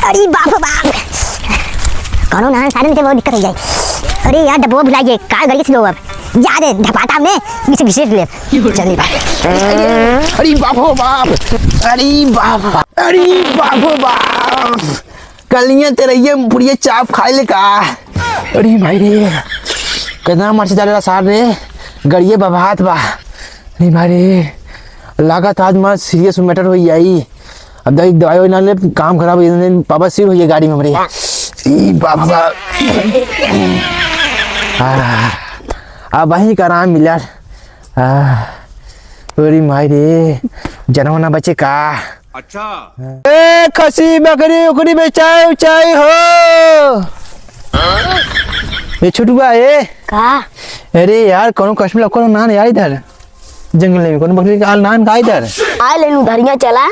अरे बाप बाप, कौनो ना सारे में बहुत दिक्कत हो जाए। अरे यार डब्बा भुलाइए, कार गाड़ी से लो अब जा दे धपाटा में किसी घिसेट ले चलिए बाप। अरे बाप हो बाप, अरे बाप, अरे बाप हो बाप, कलियां तेरे ये पुड़िया चाप खाए ले का। अरे भाई रे कितना मर्च डालेला सार रे, गड़िए बबात बा। अरे भाई रे लागत आज मत सीरियस मैटर हो जाई। अब दवाई ना ले काम खराब हो जाए, पापा सिर हो जाए गाड़ी में हमारे। बाबा अब वही का आराम मिला। अरे माई रे जनवा ना बचे का। अच्छा ए खसी बकरी उकरी बेचाई उचाई हो। ये छोटुआ ए का। अरे यार कौन कश्मीर कौन नान यार इधर जंगल में कौन बकरी का नान का इधर आ ले लूं धरिया चला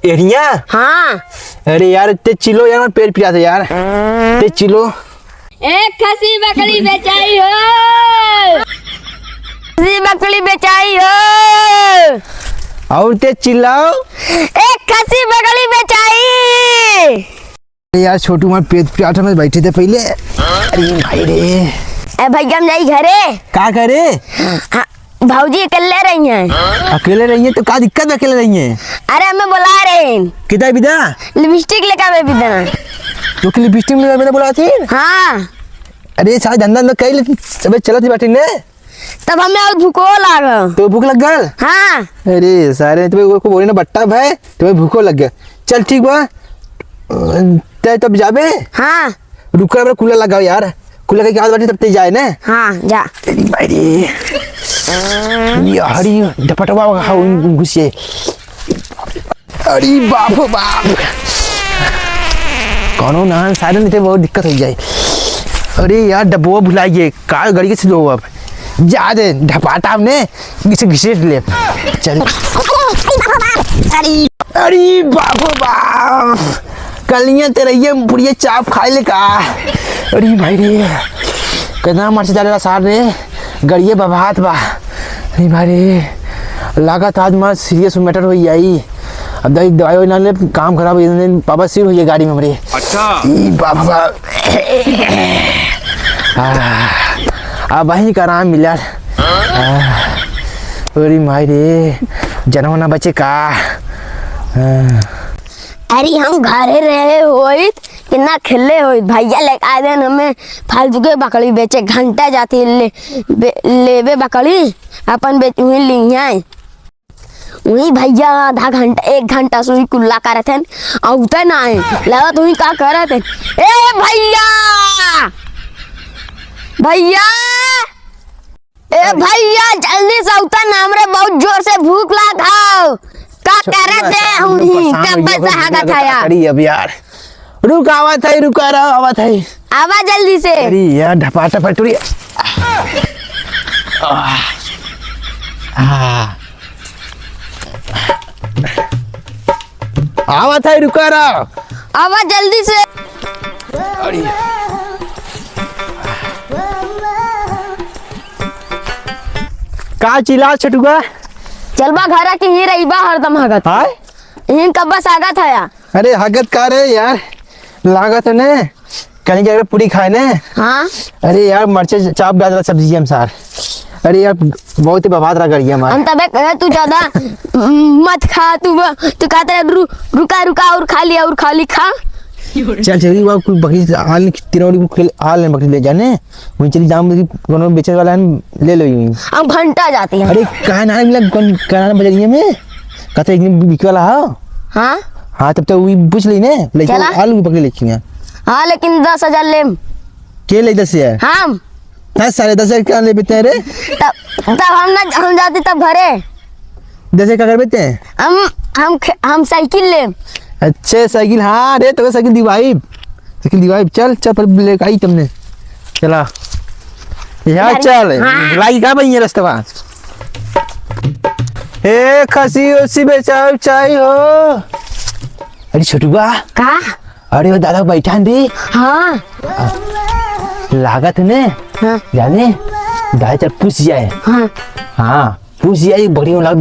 एरिया। हाँ अरे यार ते चिलो यार पेड़ पिया था यार ते चिलो। एक खसी बकरी बेचाई हो, खसी बकरी बेचाई हो। और ते चिल्लाओ एक खसी बकरी बेचाई। अरे यार छोटू मार पेट प्याट में बैठे थे पहले। अरे भाई रे ए भैया हम जाई घरे। क्या करे हाँ, भाऊजी अकेले रही हैं। अकेले रही है तो क्या दिक्कत अकेले रही है। अरे हमें बुला रहे हैं, कितना बिदा लिपस्टिक लेकर आवे बिना। तो कि लिपस्टिक में मैंने बोला थी। हाँ अरे सारा धंधा में कई सब चला थी बैठी ने तब हमें और भूखो लागा। तो भूख लग गल। हाँ अरे सारे तुम्हें को बोले ना बट्टा भाई तुम्हें भूखो लग गया। चल ठीक बा ते तब जाबे। हाँ रुका मेरा कूलर लगाओ यार, कूलर के आवाज बैठी तब ते जाए ना। हाँ जा। अरे भाई रे हरी डपटवा घुसिए। अरे बाप हो बाप कौनो ना सारे में बहुत दिक्कत हो जाए। अरे यार डब्बो भुलाइए, कार गाड़ी के स्लो अब जा दे ढपाटा ने किसी घिसेट ले चल। अरे अरे बाप हो बाप, कलियां तेरे ये पुड़िया चाप खाए ले का। अरे भाई रे कितना मर्च डालेला सार रे, गड़िए बबात बा। अरे भाई रे लागत आज मत सीरियस मैटर हो जाई। अब दवाई ना ले काम खराब हो जाए, पापा सिर हो जाए गाड़ी में हमारे। अच्छा बाबा अब वही का आराम मिला। अरे माई रे जनवा ना बचे का। अरे हम घरे रहे होइत कितना खेले होइत, भैया लेके आए दिन हमें फालतू के बकरी बेचे। घंटा जाती लेवे बकरी अपन बेच वही ली है। वही भैया आधा घंटा एक घंटा सुई कुल्ला करे थे औते ना है लगा तुम का करे थे। ए भैया भैया ए भैया जल्दी से औता ना, हमरे बहुत जोर से भूख लगा। का करे थे हम ही कब से हागा था यार। अरे अब यार रुक आवत है, रुका रहा आवत है। आवा जल्दी से। अरे यार ढपाटा पटुरी आवत है, रुका रहा आवा जल्दी से। अरे का चिल्ला छटुआ चलबा घरा की ही रही बा हरदम हगत हाय। इन कब बस आगा था यार। अरे हगत का रे यार लागत है ने कहीं जाकर पूरी खाए ने। हाँ अरे यार मर्चे चाप डाल सब्जी हम सार। अरे यार बहुत ही बवाद रहा करिए हमारे। हम तबे कहे तू ज्यादा मत खा, तू कहते है रुका रुका और खा लिया और खाली खा। चल चली वो कोई बकरी हाल तिरौरी को हाल ने बकरी ले जाने वहीं चली जाम कोनो बेचने वाला ले लो यूं। हम घंटा जाती है। अरे कहाँ ना मिला कौन कहाँ ना बजरिया में कहते एक दिन बिक वाला हो। हाँ हाँ तब तो वही पूछ ली ने लेकिन चला। आलू की बकरी लेके हाँ लेकिन 10,000 ले के ले 10,000। हम 10,000 क्या ले बेते रे। तब हम जाते तब घरे 10,000 का कर बेते हैं। हम साइकिल ले। अच्छे साइकिल हाँ रे तो साइकिल दिवाई चल चल पर लेके आई तुमने चला यार चल लाई का भैया रास्ता ए खसी उसी बेचाओ चाय हो। अरे छोटुआ का अरे वो दादा बैठा दी हाँ लागत ने हाँ जाने दादा चल पूछ जाए। हाँ हाँ पूछ दिया ये बकरी वाला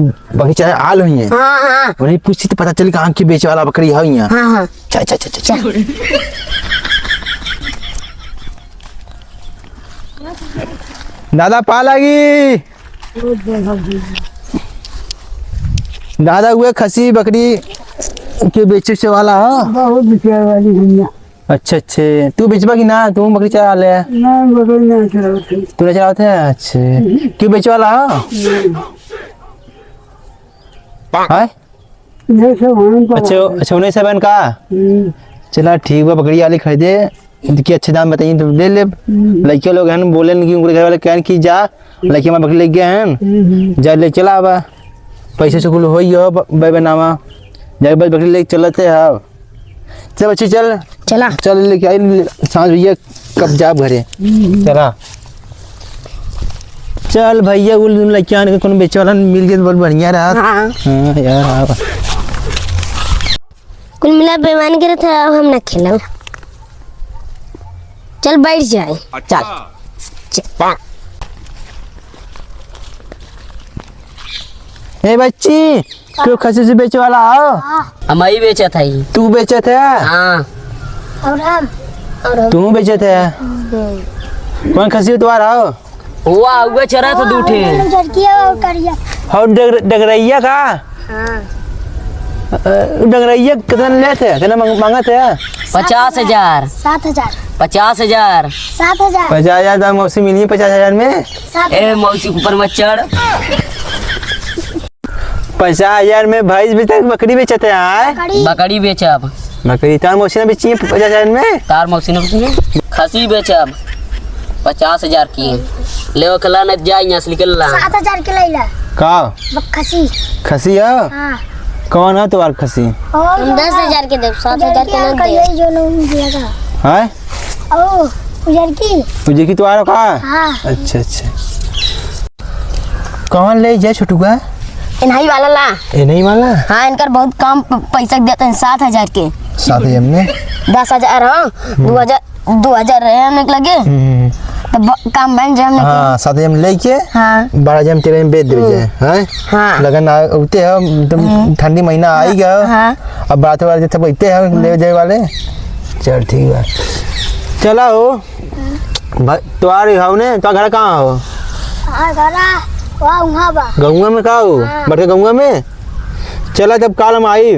बगीचा आल हुई है। हाँ हाँ उन्हें पूछती तो पता चली कहाँ की बेचे वाला बकरी है यहाँ। हाँ हाँ चल चल चल चल। दादा पा लगी दादा हुए खसी बकरी के बेचे से वाला है। बहुत बिचार वाली दुनिया अच्छा अच्छे तू बेचबा की ना तू बकरी चला ले ना बगल ना चलाते तू नहीं चलाते है। अच्छे क्यों बेचे वाला है? हाय ये सब हम पर अच्छा अच्छा 19 का चला ठीक बा बकरी वाली खरीदे इनकी अच्छे दाम बताइए तो ले ले। लड़के लोग हैं बोले कि उनके घर वाले कहन कि जा लड़के हमारे बकरी ले गए हैं जा ले चला बा पैसे से कुल हो बनावा जा बकरी ले चलते है। चल बच्चे चल चला चल लेके आई सांझ भैया कब जाब घरे चला चल भैया उल लड़किया आने कोनो बेचे वाला मिल गया बहुत बढ़िया रहा। हाँ हाँ यार कुल मिला बेईमानी करे था अब हम ना खेलल। चल बैठ जाए चल ए बच्ची क्यों खसी से बेचे वाला हो? हम ही बेचा था ही। तू बेचे थे? हाँ और हम तू बेचे थे? कौन खसी तुम्हारा हो? हुआ चरा था दूठे। और डगरैया का? डगरैया कितना लेते हैं? कितना मांगा थे? 50,000 7,000 50,000 7,000 50,000 दाम मौसी मिली 50,000 में। ए मौसी ऊपर मत चढ़। 50,000 में भैंस बेचते बकरी बेचते हैं? बकरी बेचब बकरी तार मौसी ने बेची है 50,000 में। तार मौसी ने खसी बेचब 50,000 की ले खला न जाए यहाँ से निकल ला। 7,000 के लैला का खसी खसी है? हाँ कौन है तुम्हार खसी? 10,000 के दे 7,000 के ना दे। जो लोग दिया है ओ उजर की मुझे की तुम्हारा का? हाँ अच्छा अच्छा कौन ले जाए छोटू का? इन्हाई वाला ला। ये नहीं वाला हाँ इनकर बहुत कम पैसा देते हैं 7,000 के। 7,000 में 10,000 हाँ 2,000 रहने लगे तो काम बन जाए। हाँ 7,000 में लेके हाँ 12,000 में 13 में बेच देवे हैं। हाँ लगन उगते हैं तुम ठंडी महीना आई गया हाँ अब बात वाले सब बैठते हैं ले जाए वाले। चल ठीक है चला हो तुम्हारे हाउ ने तो घर कहाँ हो? गौवा में कहा हो? बड़के गौवा में चला जब काल हम आई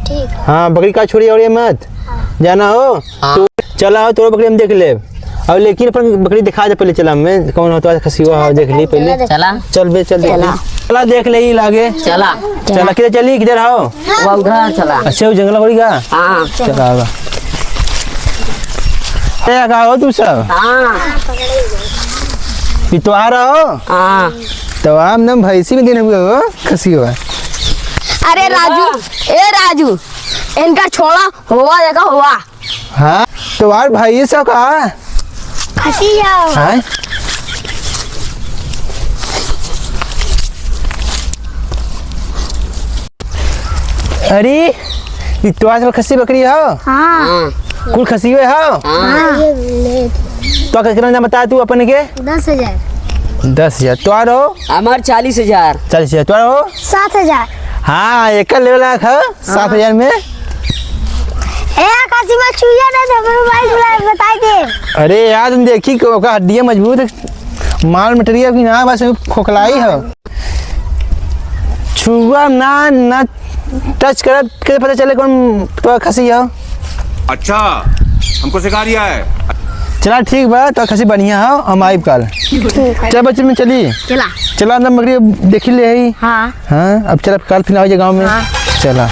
ठीक हाँ बकरी का छोड़ी और मत जाना हो तो चला हो तो बकरी हम देख ले अब लेकिन अपन बकरी दिखा दे पहले चला मैं कौन होता है खसी हुआ देख ली पहले चला चल बे चल चला देख ले ही लागे चला चला किधर चली किधर आओ वो उधर चला। अच्छा वो जंगल बड़ी का हाँ चला आवा कहा हो तू सब हाँ पितवारा हो हाँ तो आम नाम भैंसी में देने हुए हो खसी हुआ। अरे राजू इनका छोड़ा हुआ देखा हुआ। हाँ तो यार भाई सब कहा खसी जाओ है? अरे ये तो आज खसी बकरी हो? हाँ कुल खसी हुए हो? तो कितना दाम बता तू अपन के? 10,000 10,000 तो आ रहो हमार 40,000 40,000 तो आ रहो 7,000 हाँ एक लेवल है 7,000 में। खसी में चूजा ना तो मोबाइल बता दे। अरे यार तुम देखी का हड्डियाँ मजबूत है माल मटेरियल की ना बस खोखलाई है छुआ ना टच कर के पता चले कौन तो खसी हो। अच्छा हमको सिखा रिया है। चला ठीक बा तो खसी बढ़िया हो हम आइब कल। चल बच्चे में चली चला चला अंदर बकरी देखी ले हाँ हाँ अब चला कल फिर आओ गाँव में चला।